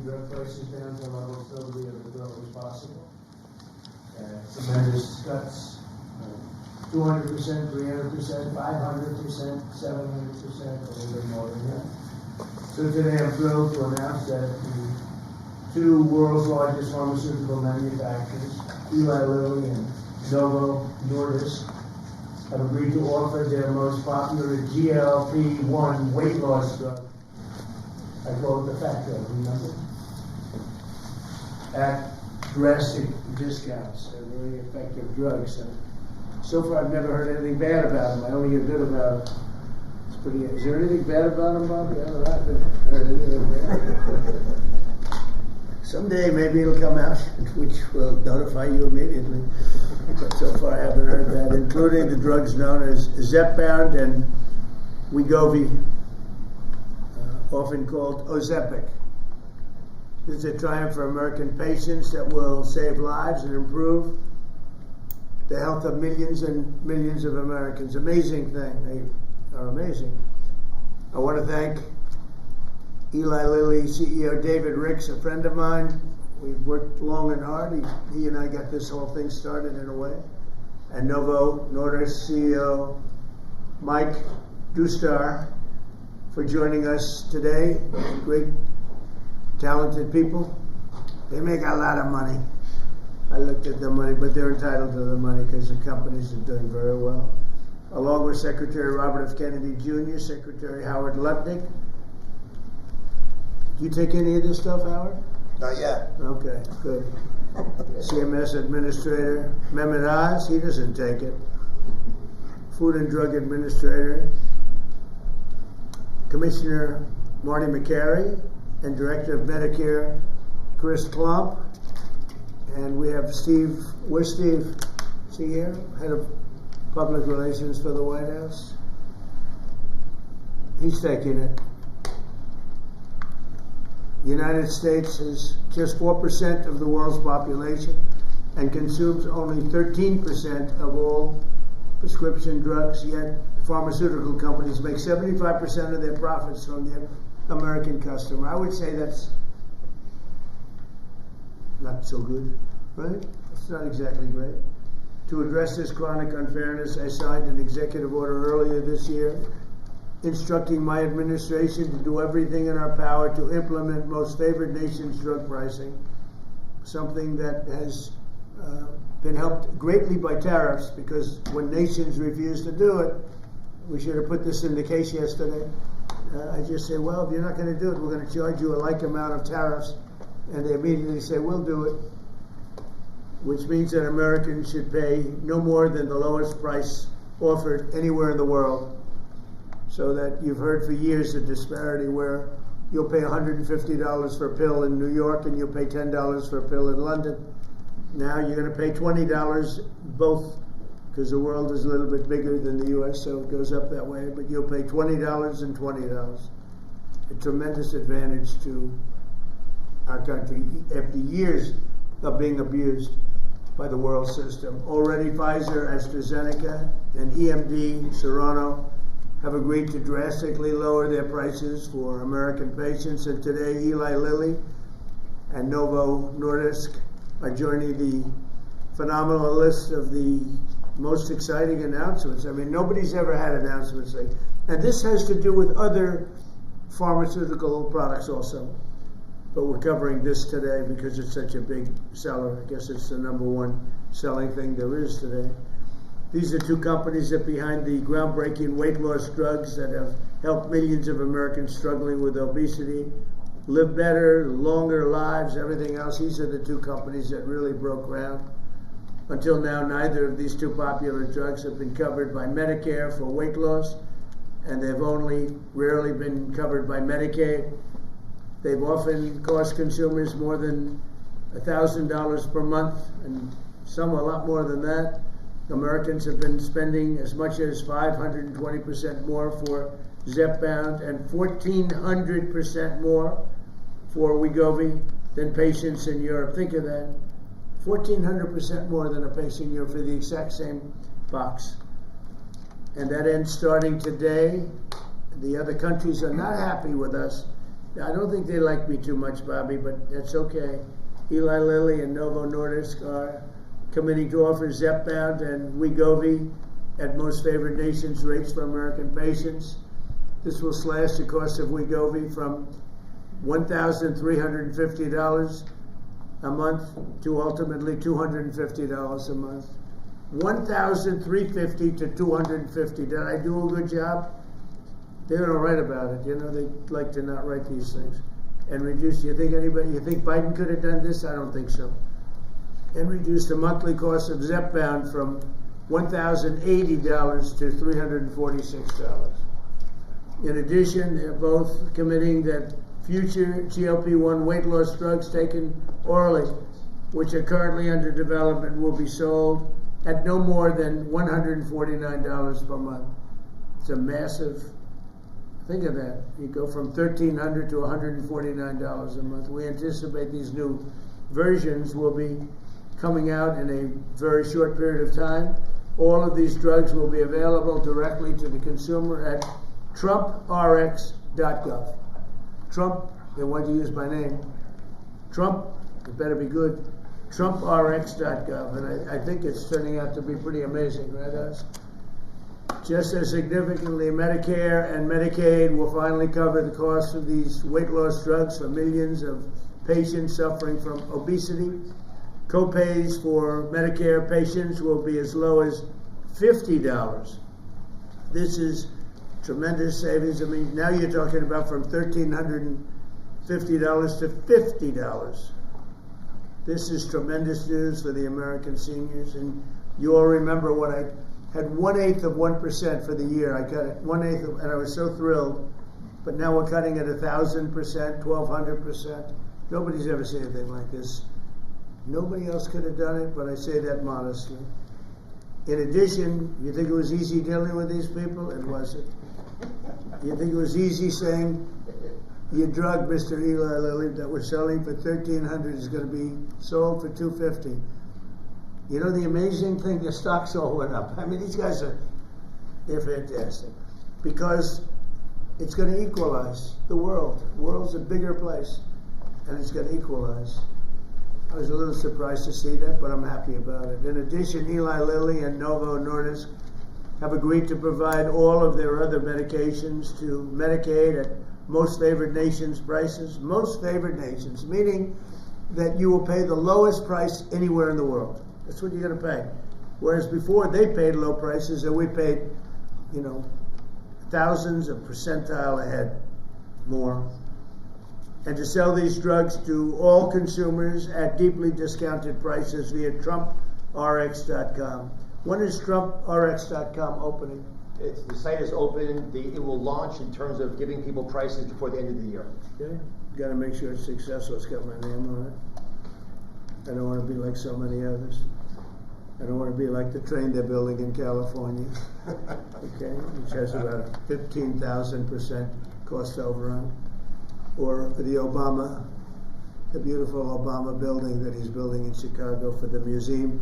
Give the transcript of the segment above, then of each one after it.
Drug prices down to levels nobody ever thought was possible. Tremendous cuts, 200%, 300%, 500%, 700%, a little bit more than that. So today I'm thrilled to announce that the two world's largest pharmaceutical manufacturers, Eli Lilly and Novo Nordisk, have agreed to offer their most popular GLP-1 weight loss drug. I call it the fat drug, remember? At drastic discounts. They're very effective drugs. So far, I've never heard anything bad about them. I only hear good about them. It's pretty. Is there anything bad about them, Bobby? I don't know. I haven't heard anything bad. Someday, maybe it'll come out, which will notify you immediately. But so far, I haven't heard that, including the drugs known as Zepbound and Wegovy, often called Ozempic. This is a triumph for American patients that will save lives and improve the health of millions and millions of Americans. Amazing thing. They are amazing. I want to thank Eli Lilly CEO David Ricks, a friend of mine. We've worked long and hard. He and I got this whole thing started in a way. And Novo Nordisk CEO Mike Doustar for joining us today. Great, talented people. They make a lot of money. I looked at their money, but they're entitled to the money because the companies are doing very well. Along with Secretary Robert F. Kennedy Jr., Secretary Howard Lutnick. Do you take any of this stuff, Howard? Not yet. Okay, good. CMS Administrator Mehmet Oz, he doesn't take it. Food and Drug Administrator Commissioner Marty McCary, and Director of Medicare Chris Klump. And we have Steve, where's Steve? Is he here? Head of Public Relations for the White House. He's taking it. The United States is just 4% of the world's population and consumes only 13% of all prescription drugs, yet pharmaceutical companies make 75% of their profits from the American customer. I would say that's not so good, right? It's not exactly great. To address this chronic unfairness, I signed an executive order earlier this year instructing my administration to do everything in our power to implement most favored nations drug pricing, something that has been helped greatly by tariffs, because when nations refuse to do it, we should have put this in the case yesterday. I just say, well, if you're not going to do it, we're going to charge you a like amount of tariffs. And they immediately say, we'll do it, which means that Americans should pay no more than the lowest price offered anywhere in the world. So that you've heard for years the disparity where you'll pay $150 for a pill in New York and you'll pay $10 for a pill in London. Now you're going to pay $20 both, because the world is a little bit bigger than the U.S., so it goes up that way, but you'll pay $20 and $20. A tremendous advantage to our country after years of being abused by the world system. Already Pfizer, AstraZeneca, and EMD, Serono, have agreed to drastically lower their prices for American patients, and today Eli Lilly and Novo Nordisk are joining the phenomenal list of the most exciting announcements. I mean, nobody's ever had announcements like, and this has to do with other pharmaceutical products also. But we're covering this today because it's such a big seller. I guess it's the number one selling thing there is today. These are two companies that behind the groundbreaking weight loss drugs that have helped millions of Americans struggling with obesity live better, longer lives, everything else. These are the two companies that really broke ground. Until now, neither of these two popular drugs have been covered by Medicare for weight loss, and they've only rarely been covered by Medicaid. They've often cost consumers more than $1,000 per month, and some a lot more than that. Americans have been spending as much as 520% more for Zepbound and 1,400% more for Wegovy than patients in Europe. Think of that. 1,400% more than a patient in Europe for the exact same box. And that ends starting today. The other countries are not happy with us I don't think they like me too much, Bobby, but that's okay. Eli Lilly and Novo Nordisk are committing to offer Zepbound and Wegovy at most favored nations rates for American patients. This will slash the cost of Wegovy from $1,350 a month to ultimately $250 a month. $1,350 to $250. Did I do a good job? They don't write about it. You know, they like to not write these things. And reduce, you think Biden could have done this? I don't think so. And reduce the monthly cost of Zepbound from $1,080 to $346. In addition, they're both committing that future GLP-1 weight loss drugs taken orally, which are currently under development, will be sold at no more than $149 per month. It's a massive, think of that. You go from $1,300 to $149 a month. We anticipate these new versions will be coming out in a very short period of time. All of these drugs will be available directly to the consumer at TrumpRx.gov. Trump, they want to use my name. Trump, it better be good. TrumpRx.gov. And I think it's turning out to be pretty amazing, right, guys? Just as significantly, Medicare and Medicaid will finally cover the cost of these weight loss drugs for millions of patients suffering from obesity. Co-pays for Medicare patients will be as low as $50. This is tremendous savings. I mean, now you're talking about from $1,350 to $50. This is tremendous news for the American seniors. And you all remember what I had 1/8 of 1% for the year. I cut it 1/8, and I was so thrilled. But now we're cutting it 1,000%, 1,200%. Nobody's ever seen anything like this. Nobody else could have done it, but I say that modestly. In addition, you think it was easy dealing with these people? It wasn't. You think it was easy saying your drug, Mr. Eli Lilly, that we're selling for $1,300 is going to be sold for $250. You know the amazing thing, the stocks all went up. I mean, these guys they're fantastic. Because it's going to equalize the world. The world's a bigger place, and it's going to equalize. I was a little surprised to see that, but I'm happy about it. In addition, Eli Lilly and Novo Nordisk have agreed to provide all of their other medications to Medicaid at most favored nations prices. Most favored nations, meaning that you will pay the lowest price anywhere in the world. That's what you're going to pay. Whereas before they paid low prices and we paid, thousands of percentile ahead more. And to sell these drugs to all consumers at deeply discounted prices via TrumpRx.com. When is TrumpRx.com opening? The site is open. It will launch in terms of giving people prices before the end of the year. Okay. Got to make sure it's successful. It's got my name on it. I don't want to be like so many others. I don't want to be like the train they're building in California, okay, which has about a 15,000% cost overrun. Or the beautiful Obama building that he's building in Chicago for the museum,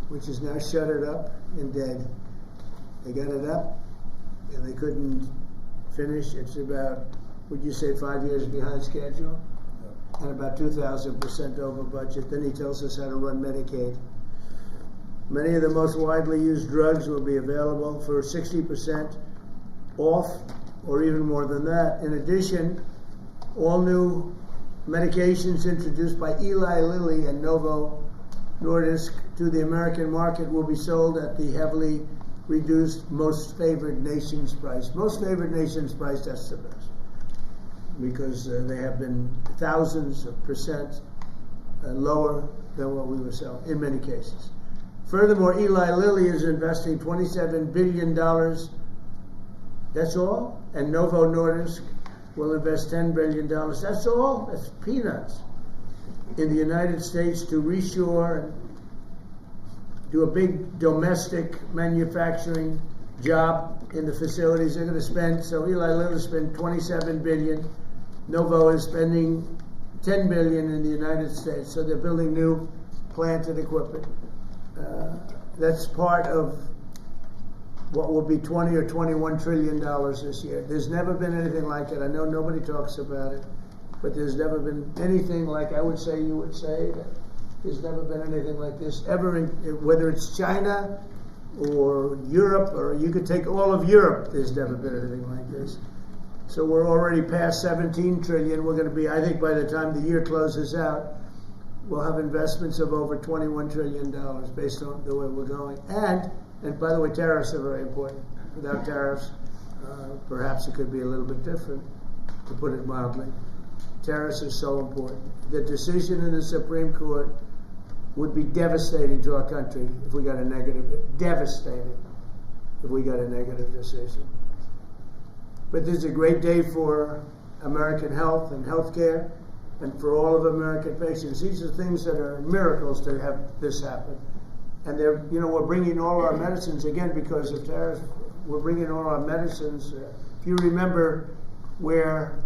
which is now shuttered up and dead. They got it up, and they couldn't finish. It's about, would you say, 5 years behind schedule? And about 2,000% over budget. Then he tells us how to run Medicaid. Many of the most widely used drugs will be available for 60% off, or even more than that. In addition, all new medications introduced by Eli Lilly and Novo Nordisk to the American market will be sold at the heavily reduced most favored nations price. Most favored nations price, that's the best. Because they have been thousands of percent lower than what we were selling in many cases. Furthermore, Eli Lilly is investing $27 billion. That's all. And Novo Nordisk will invest $10 billion. That's all. That's peanuts. In the United States to reshore and do a big domestic manufacturing job in the facilities they're going to spend. So Eli Lilly spent $27 billion. Novo is spending $10 billion in the United States. So they're building new plant and equipment. That's part of what will be 20 or 21 trillion dollars this year. There's never been anything like it. I know nobody talks about it, but there's never been anything like, I would say, you would say, that there's never been anything like this ever, whether it's China or Europe, or you could take all of Europe, there's never been anything like this. So we're already past 17 trillion. We're going to be, I think by the time the year closes out, we'll have investments of over $21 trillion based on the way we're going. And by the way, tariffs are very important. Without tariffs, perhaps it could be a little bit different, to put it mildly. Tariffs are so important. The decision in the Supreme Court would be devastating to our country if we got a negative, devastating if we got a negative decision. But this is a great day for American health and healthcare, and for all of American patients. These are things that are miracles to have this happen. And we're bringing all our medicines, again, because of tariffs, we're bringing all our medicines. If you remember where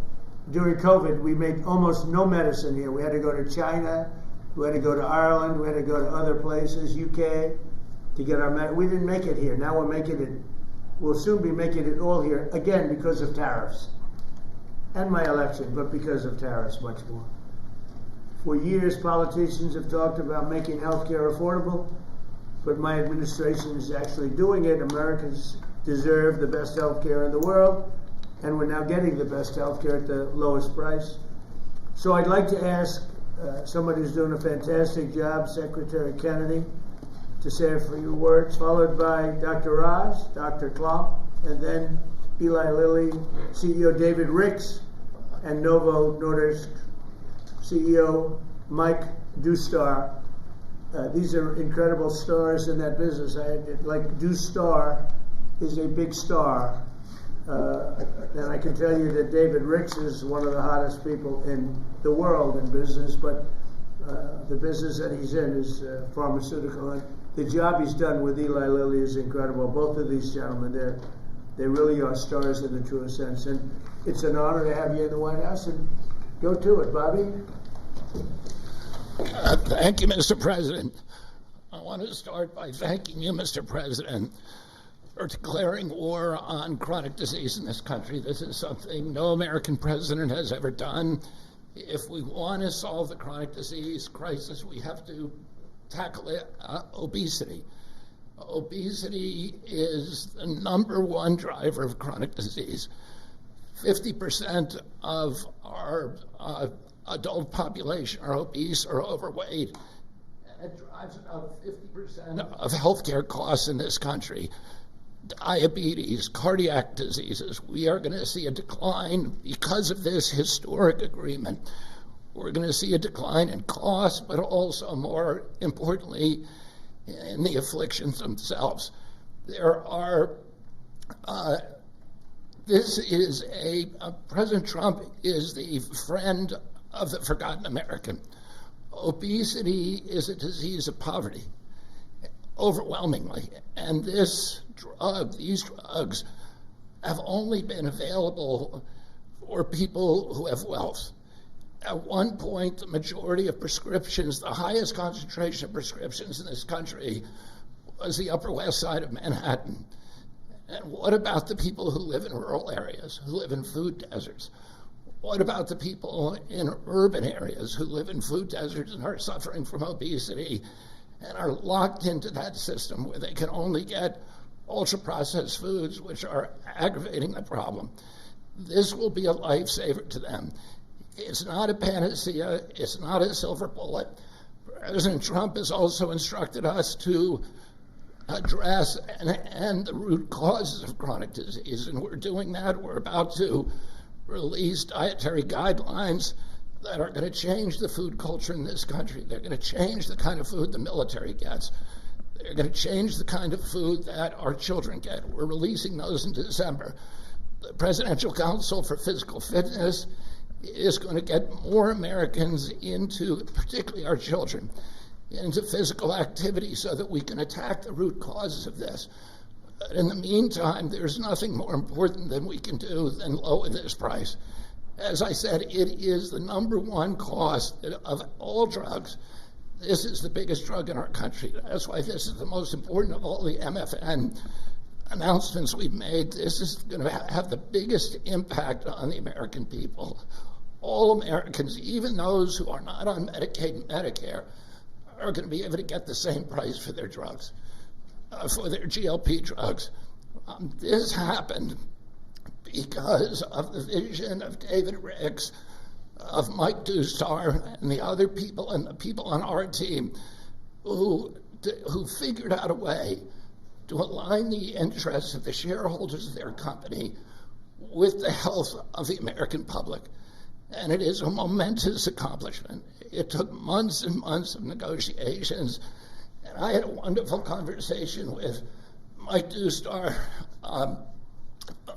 during COVID, we made almost no medicine here. We had to go to China, we had to go to Ireland, we had to go to other places, UK, to get our medicine. We didn't make it here. Now we'll soon be making it all here, again, because of tariffs. And my election, but because of tariffs much more. For years, politicians have talked about making health care affordable, but my administration is actually doing it. Americans deserve the best health care in the world, and we're now getting the best health care at the lowest price. So I'd like to ask somebody who's doing a fantastic job, Secretary Kennedy, to say a few words, followed by Dr. Raj, Dr. Klomp, and then Eli Lilly, CEO David Ricks, and Novo Nordisk CEO Mike Dustar. These are incredible stars in that business. Dustar is a big star. And I can tell you that David Ricks is one of the hottest people in the world in business, but the business that he's in is pharmaceutical. And the job he's done with Eli Lilly is incredible. Both of these gentlemen, they really are stars in the truest sense. And it's an honor to have you in the White House. And go to it, Bobby. Thank you, Mr. President. I want to start by thanking you, Mr. President, for declaring war on chronic disease in this country. This is something no American president has ever done. If we want to solve the chronic disease crisis, we have to tackle obesity. Obesity is the #1 driver of chronic disease. 50% of our adult population are obese or overweight. And it drives about 50% of healthcare costs in this country. Diabetes, cardiac diseases, we are going to see a decline because of this historic agreement. We're going to see a decline in costs, but also, more importantly, in the afflictions themselves. President Trump is the friend of the forgotten American. Obesity is a disease of poverty, overwhelmingly. And these drugs have only been available for people who have wealth. At one point, the majority of prescriptions, the highest concentration of prescriptions in this country, was the Upper West Side of Manhattan. And what about the people who live in rural areas, who live in food deserts? What about the people in urban areas who live in food deserts and are suffering from obesity and are locked into that system where they can only get ultra-processed foods, which are aggravating the problem? This will be a lifesaver to them. It's not a panacea. It's not a silver bullet. President Trump has also instructed us to address and end the root causes of chronic disease, and we're doing that. We're about to release dietary guidelines that are going to change the food culture in this country. They're going to change the kind of food the military gets. They're going to change the kind of food that our children get. We're releasing those in December. The Presidential Council for Physical Fitness is going to get more Americans into, particularly our children, into physical activity so that we can attack the root causes of this. But in the meantime, there's nothing more important than we can do than lower this price. As I said, it is the #1 cost of all drugs. This is the biggest drug in our country. That's why this is the most important of all the MFN announcements we've made, this is going to have the biggest impact on the American people. All Americans, even those who are not on Medicaid and Medicare, are going to be able to get the same price for their drugs, for their GLP drugs. This happened because of the vision of David Ricks, of Mike Dustar, and the other people, and the people on our team who figured out a way to align the interests of the shareholders of their company with the health of the American public. And it is a momentous accomplishment. It took months and months of negotiations, and I had a wonderful conversation with Mike Dustar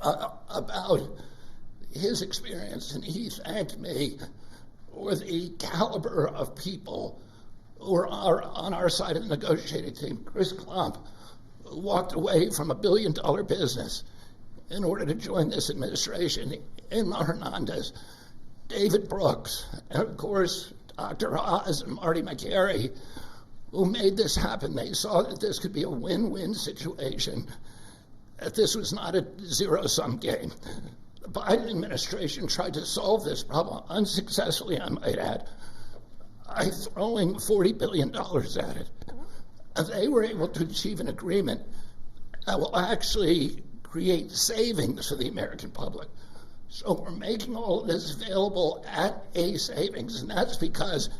about his experience, and he thanked me for the caliber of people who are on our side of the negotiating team. Chris Klump, who walked away from $1 billion business in order to join this administration, Emma Hernandez, David Brooks, and of course, Dr. Oz and Marty McGarry, who made this happen. They saw that this could be a win-win situation, that this was not a zero-sum game. The Biden administration tried to solve this problem unsuccessfully, I might add, by throwing $40 billion at it. And they were able to achieve an agreement that will actually create savings for the American public. So we're making all of this available at a savings, and that's because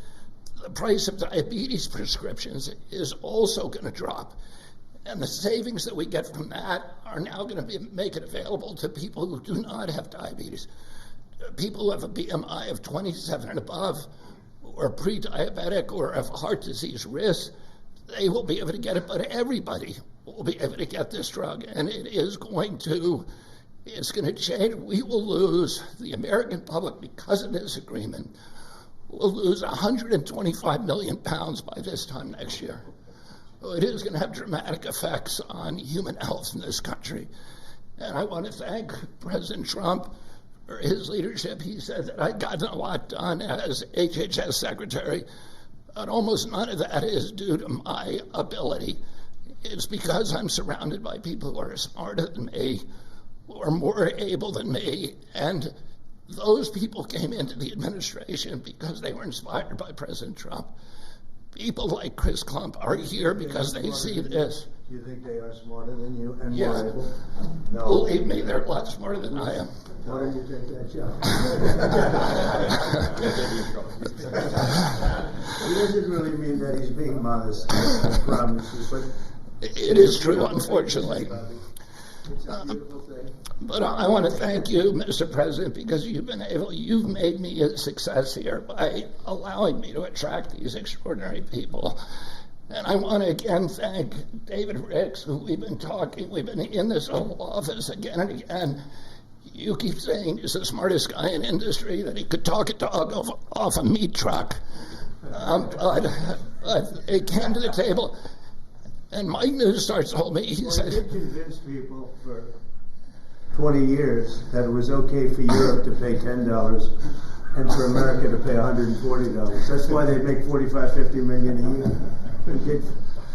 the price of diabetes prescriptions is also going to drop. And the savings that we get from that are now going to make it available to people who do not have diabetes. People who have a BMI of 27 and above, or pre-diabetic, or have heart disease risk, they will be able to get it, but everybody will be able to get this drug, and it's going to change. We will lose, the American public, because of this agreement, will lose 125 million pounds by this time next year. It is going to have dramatic effects on human health in this country. And I want to thank President Trump for his leadership. He said that I'd gotten a lot done as HHS Secretary, but almost none of that is due to my ability. It's because I'm surrounded by people who are smarter than me, who are more able than me, and those people came into the administration because they were inspired by President Trump. People like Chris Klump are here because they see this. You think they are smarter than you and Yes. more able? No. Believe me, they're a lot smarter than I am. Why don't you take that job? He doesn't really mean that he's being modest, I promise you, but It is true, unfortunately. it's a beautiful thing. But I want to thank you, Mr. President, because you've made me a success here by allowing me to attract these extraordinary people. And I want to again thank David Ricks, who we've been in this Oval Office again and again. You keep saying he's the smartest guy in industry, that he could talk a dog off a meat truck. But it came to the table, and Mike Newstar told me, he Well, said, you convinced people for 20 years that it was okay for Europe to pay $10 and for America to pay $140. That's why they make 45, 50 million a year. Okay.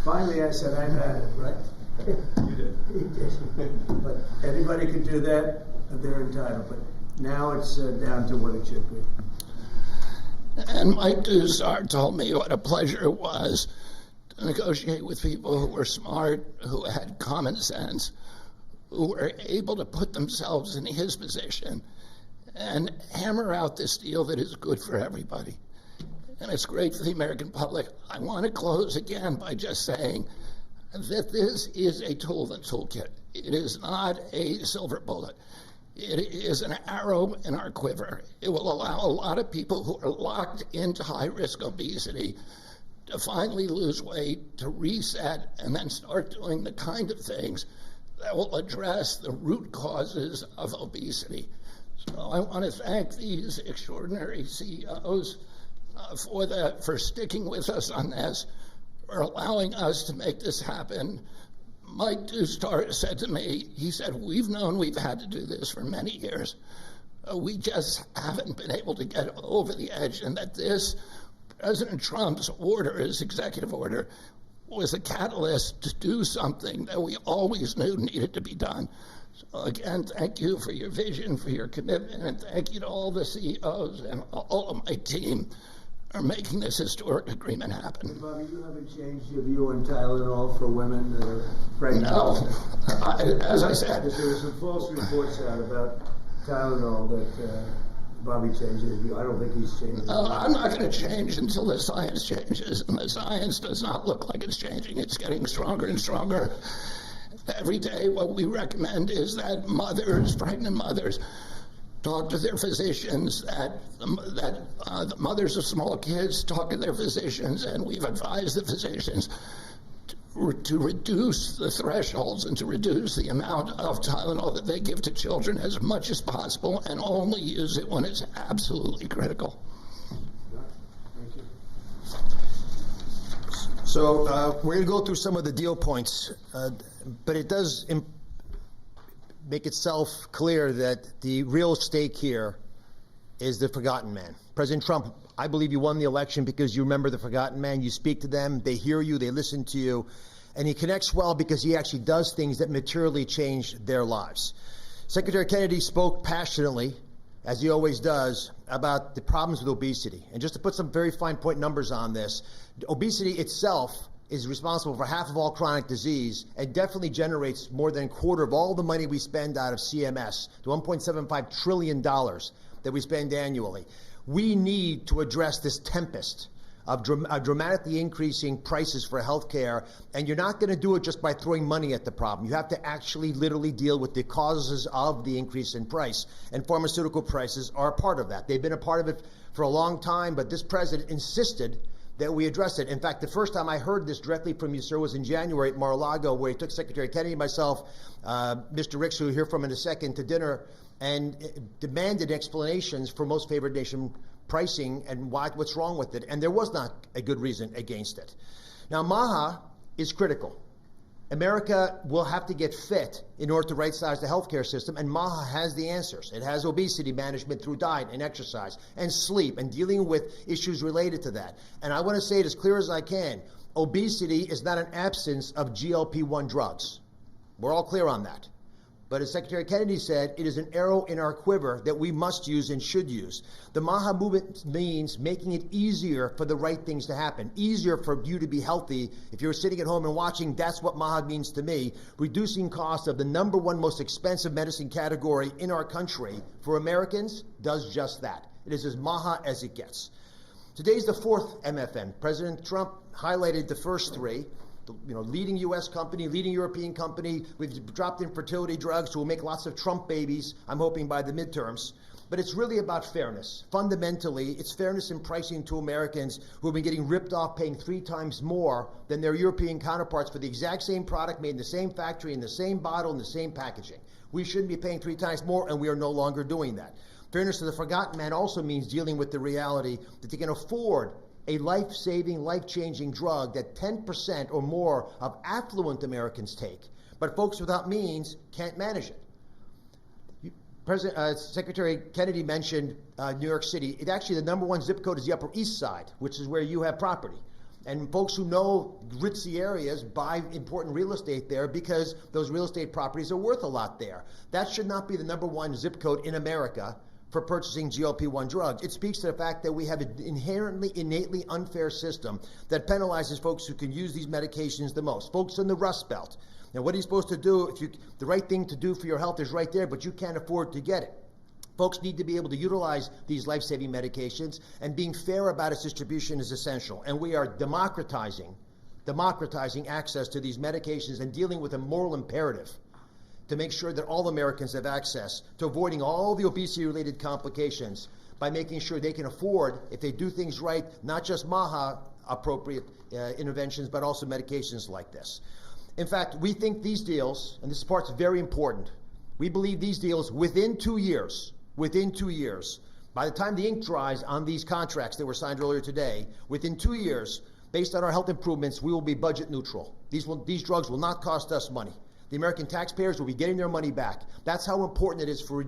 Finally, I said, I've had it, right? You did. But anybody could do that, they're entitled. But now it's down to what it should be. and Mike Dusar told me what a pleasure it was to negotiate with people who were smart, who had common sense, who were able to put themselves in his position and hammer out this deal that is good for everybody. And it's great for the American public. I want to close again by just saying that this is a tool in the toolkit. It is not a silver bullet. It is an arrow in our quiver. It will allow a lot of people who are locked into high-risk obesity to finally lose weight, to reset, and then start doing the kind of things that will address the root causes of obesity. So I want to thank these extraordinary CEOs for sticking with us on this, for allowing us to make this happen. Mike Dustar said to me, he said, we've known we've had to do this for many years. We just haven't been able to get over the edge, and that this, President Trump's order, his executive order, was a catalyst to do something that we always knew needed to be done. So again, thank you for your vision, for your commitment, and thank you to all the CEOs and all of my team for making this historic agreement happen. Bobby, you haven't changed your view on Tylenol for women that are pregnant? No, as I said, Because there were some false reports out about Tylenol that Bobby changed his view. I don't think he's changed. I'm not going to change until the science changes, and the science does not look like it's changing. It's getting stronger and stronger. Every day, what we recommend is that mothers, pregnant mothers, talk to their physicians, that the mothers of small kids talk to their physicians, and we've advised the physicians to reduce the thresholds and to reduce the amount of Tylenol that they give to children as much as possible, and only use it when it's absolutely critical. Thank you. So we're going to go through some of the deal points, but it does make itself clear that the real stake here is the forgotten man. President Trump, I believe you won the election because you remember the forgotten man. You speak to them, they hear you, they listen to you, and he connects well because he actually does things that materially change their lives. Secretary Kennedy spoke passionately, as he always does, about the problems with obesity. And just to put some very fine point numbers on this, obesity itself is responsible for half of all chronic disease and definitely generates more than a quarter of all the money we spend out of CMS, the $1.75 trillion that we spend annually. We need to address this tempest of dramatically increasing prices for healthcare, and you're not going to do it just by throwing money at the problem. You have to actually literally deal with the causes of the increase in price, and pharmaceutical prices are a part of that. They've been a part of it for a long time, but this president insisted that we address it. In fact, the first time I heard this directly from you, sir, was in January at Mar-a-Lago, where he took Secretary Kennedy, myself, Mr. Ricks, who you'll hear from in a second, to dinner, and demanded explanations for most favored nation pricing and what's wrong with it. And there was not a good reason against it. Now, MAHA is critical. America will have to get fit in order to right-size the healthcare system, and MAHA has the answers. It has obesity management through diet and exercise and sleep and dealing with issues related to that. And I want to say it as clear as I can. Obesity is not an absence of GLP-1 drugs. We're all clear on that. But as Secretary Kennedy said, it is an arrow in our quiver that we must use and should use. The MAHA movement means making it easier for the right things to happen, easier for you to be healthy. If you're sitting at home and watching, that's what MAHA means to me. Reducing costs of the number one most expensive medicine category in our country for Americans does just that. It is as MAHA as it gets. Today's the fourth MFN. President Trump highlighted the first three. Leading U.S. company, leading European company. We've dropped in fertility drugs, so we'll make lots of Trump babies, I'm hoping, by the midterms. But it's really about fairness. Fundamentally, it's fairness in pricing to Americans who have been getting ripped off, paying 3 times more than their European counterparts for the exact same product made in the same factory, in the same bottle, in the same packaging. We shouldn't be paying 3 times more, and we are no longer doing that. Fairness to the forgotten man also means dealing with the reality that they can afford a life-saving, life-changing drug that 10% or more of affluent Americans take, but folks without means can't manage it. Secretary Kennedy mentioned New York City. Actually, the number one zip code is the Upper East Side, which is where you have property. And folks who know ritzy areas buy important real estate there because those real estate properties are worth a lot there. That should not be the number one zip code in America for purchasing GLP-1 drugs. It speaks to the fact that we have an innately unfair system that penalizes folks who can use these medications the most, folks in the Rust Belt. Now, what are you supposed to do? The right thing to do for your health is right there, but you can't afford to get it. Folks need to be able to utilize these life-saving medications, and being fair about its distribution is essential. And we are democratizing access to these medications and dealing with a moral imperative to make sure that all Americans have access to avoiding all the obesity-related complications by making sure they can afford, if they do things right, not just MAHA-appropriate interventions, but also medications like this. In fact, we think these deals, and this part's very important, we believe these deals within 2 years, by the time the ink dries on these contracts that were signed earlier today, within 2 years, based on our health improvements, we will be budget neutral. These drugs will not cost us money. The American taxpayers will be getting their money back. That's how important it is for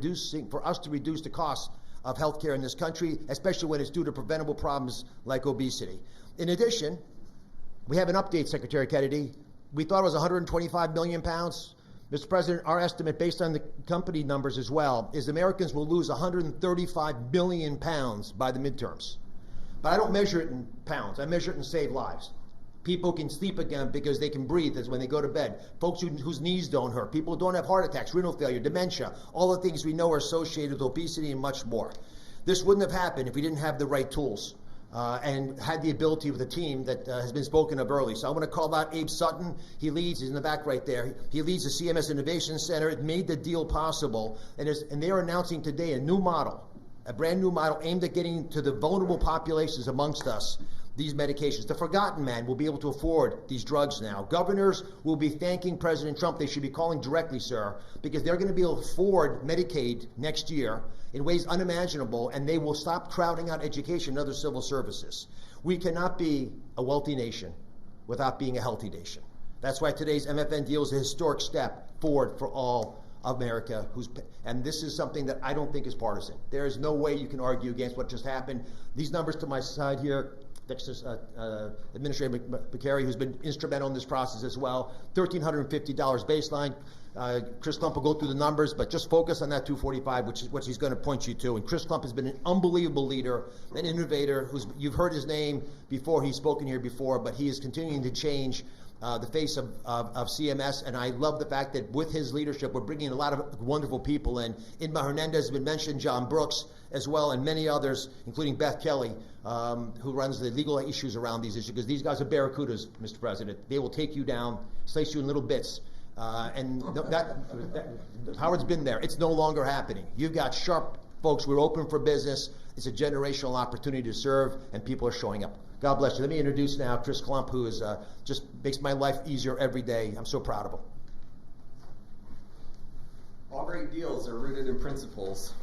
us to reduce the cost of healthcare in this country, especially when it's due to preventable problems like obesity. In addition, We have an update, Secretary Kennedy. We thought it was 125 million pounds. Mr. President, our estimate, based on the company numbers as well, is Americans will lose 135 billion pounds by the midterms. But I don't measure it in pounds. I measure it in saved lives. People can sleep again because they can breathe as when they go to bed. Folks whose knees don't hurt. People who don't have heart attacks, renal failure, dementia, all the things we know are associated with obesity and much more. This wouldn't have happened if we didn't have the right tools and had the ability with a team that has been spoken of early. So I want to call out Abe Sutton. He's in the back right there. He leads the CMS Innovation Center. It made the deal possible. And they are announcing today a new model, a brand new model aimed at getting to the vulnerable populations amongst us these medications. The forgotten man will be able to afford these drugs now. Governors will be thanking President Trump. They should be calling directly, sir, because they're going to be able to afford Medicaid next year in ways unimaginable, and they will stop crowding out education and other civil services. We cannot be a wealthy nation without being a healthy nation. That's why today's MFN deal is a historic step forward for all America, and this is something that I don't think is partisan. There is no way you can argue against what just happened. These numbers to my side here, Administrator McCary, who's been instrumental in this process as well, $1,350 baseline. Chris Klump will go through the numbers, but just focus on that 245, which is what he's going to point you to. And Chris Klump has been an unbelievable leader, an innovator, you've heard his name before, he's spoken here before, but he is continuing to change the face of CMS, and I love the fact that with his leadership, we're bringing a lot of wonderful people in. Inma Hernandez has been mentioned, John Brooks as well, and many others, including Beth Kelly, who runs the legal issues around these issues, because these guys are barracudas, Mr. President. They will take you down, slice you in little bits. Howard's been there. It's no longer happening. You've got sharp folks. We're open for business. It's a generational opportunity to serve, and people are showing up. God bless you. Let me introduce now Chris Klump, who is just makes my life easier every day. I'm so proud of him. All great deals are rooted in principles.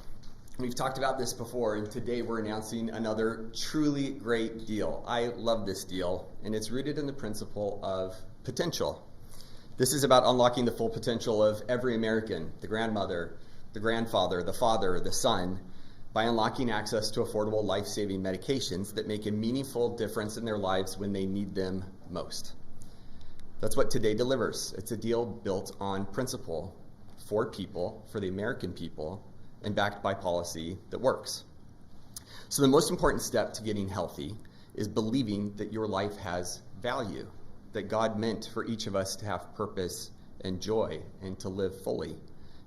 We've talked about this before, and today we're announcing another truly great deal. I love this deal, and it's rooted in the principle of potential. This is about unlocking the full potential of every American, the grandmother, the grandfather, the father, the son, by unlocking access to affordable life-saving medications that make a meaningful difference in their lives when they need them most. That's what today delivers. It's a deal built on principle for people, for the American people, and backed by policy that works. So the most important step to getting healthy is believing that your life has value, that God meant for each of us to have purpose and joy and to live fully.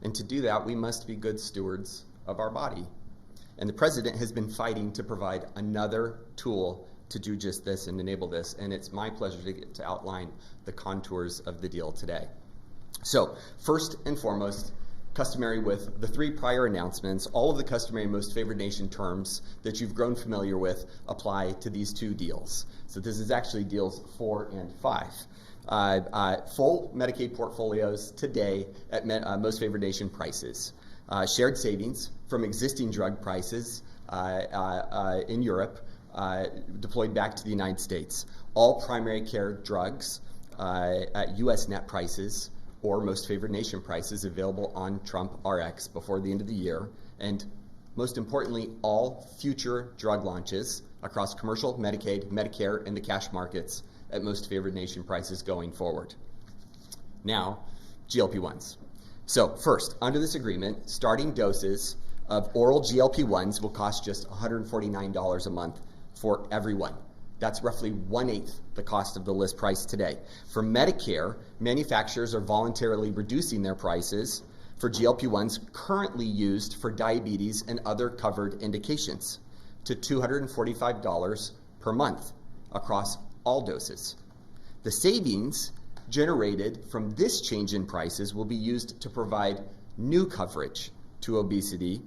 And to do that, we must be good stewards of our body. And the president has been fighting to provide another tool to do just this and enable this. And it's my pleasure to get to outline the contours of the deal today. So first and foremost, customary with the three prior announcements, all of the customary most favored nation terms that you've grown familiar with apply to these two deals. So this is actually deals 4 and 5. Full Medicaid portfolios today at most favored nation prices. Shared savings from existing drug prices in Europe deployed back to the United States. All primary care drugs at U.S. net prices or most favored nation prices available on Trump RX before the end of the year. And most importantly, all future drug launches across commercial, Medicaid, Medicare, and the cash markets at most favored nation prices going forward. Now, GLP-1s. So first, under this agreement, starting doses of oral GLP-1s will cost just $149 a month for everyone. That's roughly 1/8 the cost of the list price today. For Medicare, manufacturers are voluntarily reducing their prices for GLP-1s currently used for diabetes and other covered indications to $245 per month across all doses. The savings generated from this change in prices will be used to provide new coverage to obesity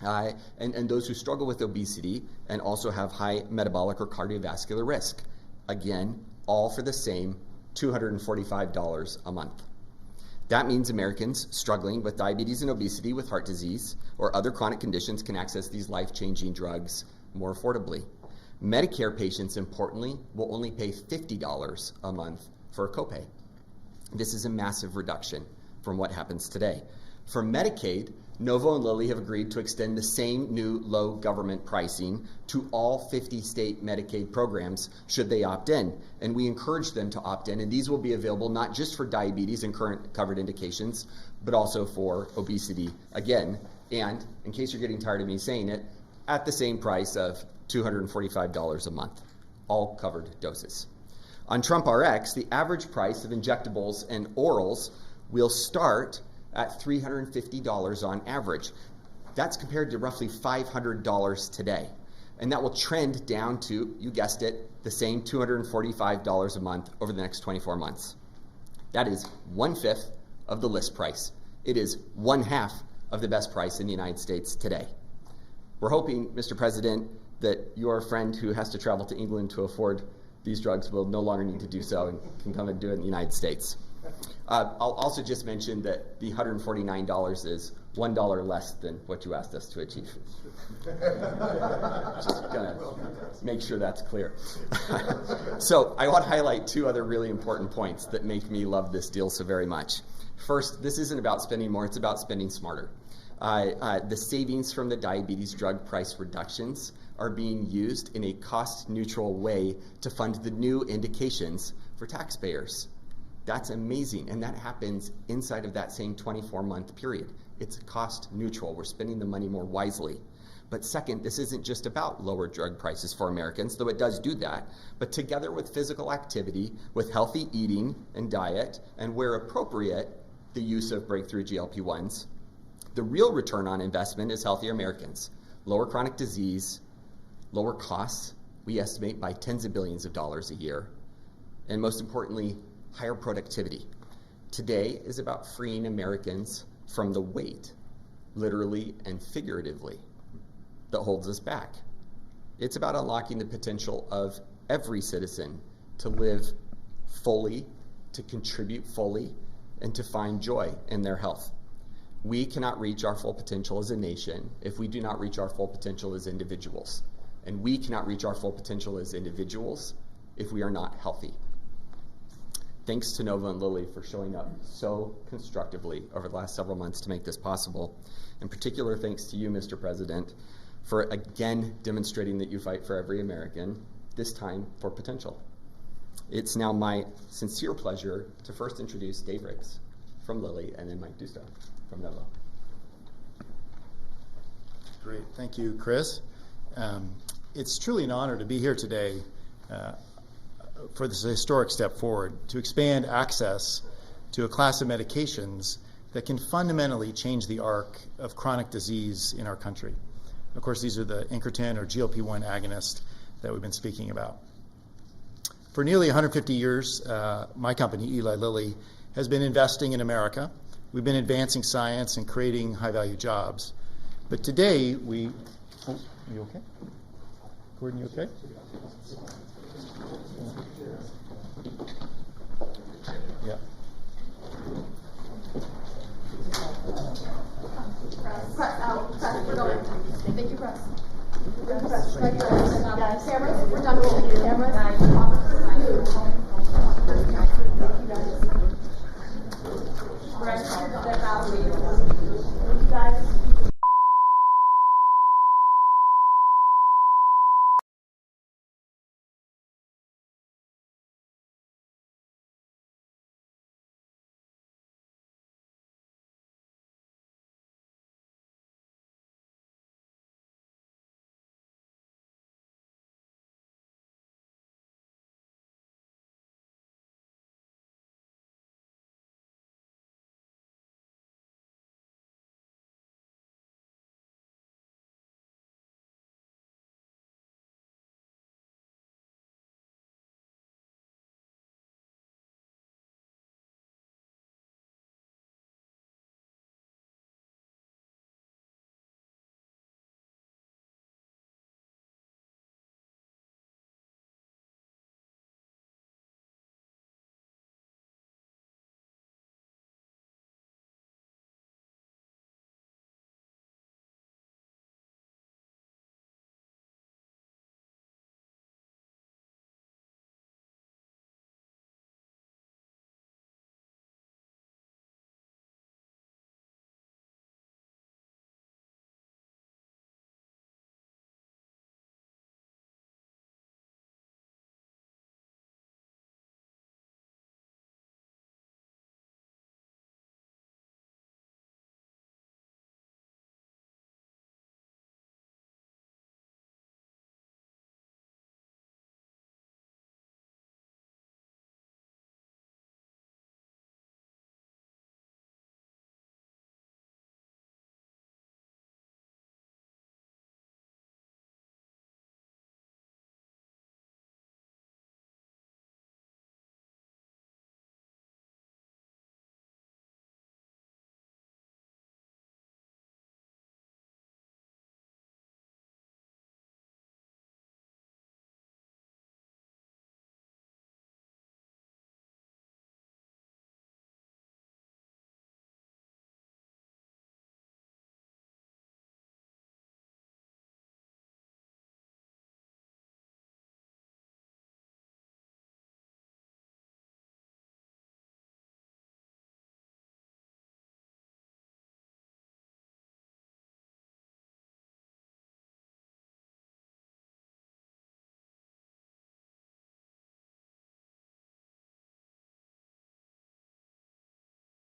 and those who struggle with obesity and also have high metabolic or cardiovascular risk. Again, all for the same $245 a month. That means Americans struggling with diabetes and obesity, with heart disease, or other chronic conditions can access these life-changing drugs more affordably. Medicare patients, importantly, will only pay $50 a month for a copay. This is a massive reduction from what happens today. For Medicaid, Novo and Lilly have agreed to extend the same new low government pricing to all 50 state Medicaid programs should they opt in. And we encourage them to opt in, and these will be available not just for diabetes and current covered indications, but also for obesity again. And in case you're getting tired of me saying it, at the same price of $245 a month, all covered doses. On Trump RX, the average price of injectables and orals will start at $350 on average. That's compared to roughly $500 today. And that will trend down to, you guessed it, the same $245 a month over the next 24 months. That is 1/5 of the list price. It is 1/2 of the best price in the United States today. We're hoping, Mr. President, that your friend who has to travel to England to afford these drugs will no longer need to do so and can come and do it in the United States. I'll also just mention that the $149 is $1 less than what you asked us to achieve. Just gonna make sure that's clear. So I want to highlight two other really important points that make me love this deal so very much. First, this isn't about spending more, it's about spending smarter. The savings from the diabetes drug price reductions are being used in a cost-neutral way to fund the new indications for taxpayers. That's amazing, and that happens inside of that same 24-month period. It's cost neutral. We're spending the money more wisely. But second, this isn't just about lower drug prices for Americans, though it does do that, but together with physical activity, with healthy eating and diet, and where appropriate, the use of breakthrough GLP-1s, the real return on investment is healthier Americans, lower chronic disease, lower costs, we estimate by tens of billions of dollars a year, and most importantly, higher productivity. Today is about freeing Americans from the weight, literally and figuratively, that holds us back. It's about unlocking the potential of every citizen to live fully, to contribute fully, and to find joy in their health. We cannot reach our full potential as a nation if we do not reach our full potential as individuals. And we cannot reach our full potential as individuals if we are not healthy. Thanks to Novo and Lilly for showing up so constructively over the last several months to make this possible. In particular, thanks to you, Mr. President, for again demonstrating that you fight for every American, this time for potential. It's now my sincere pleasure to first introduce Dave Riggs from Lilly and then Mike Dusto from Novo. Great, thank you, Chris. It's truly an honor to be here today for this historic step forward to expand access to a class of medications that can fundamentally change the arc of chronic disease in our country. Of course, these are the incretin or GLP-1 agonist that we've been speaking about. For nearly 150 years, my company, Eli Lilly, has been investing in America. We've been advancing science and creating high-value jobs. But today, are you okay? Gordon, you okay? Yeah. Press, we're going. Thank you, press. Press. Right there. Cameras, we're done rolling. Cameras.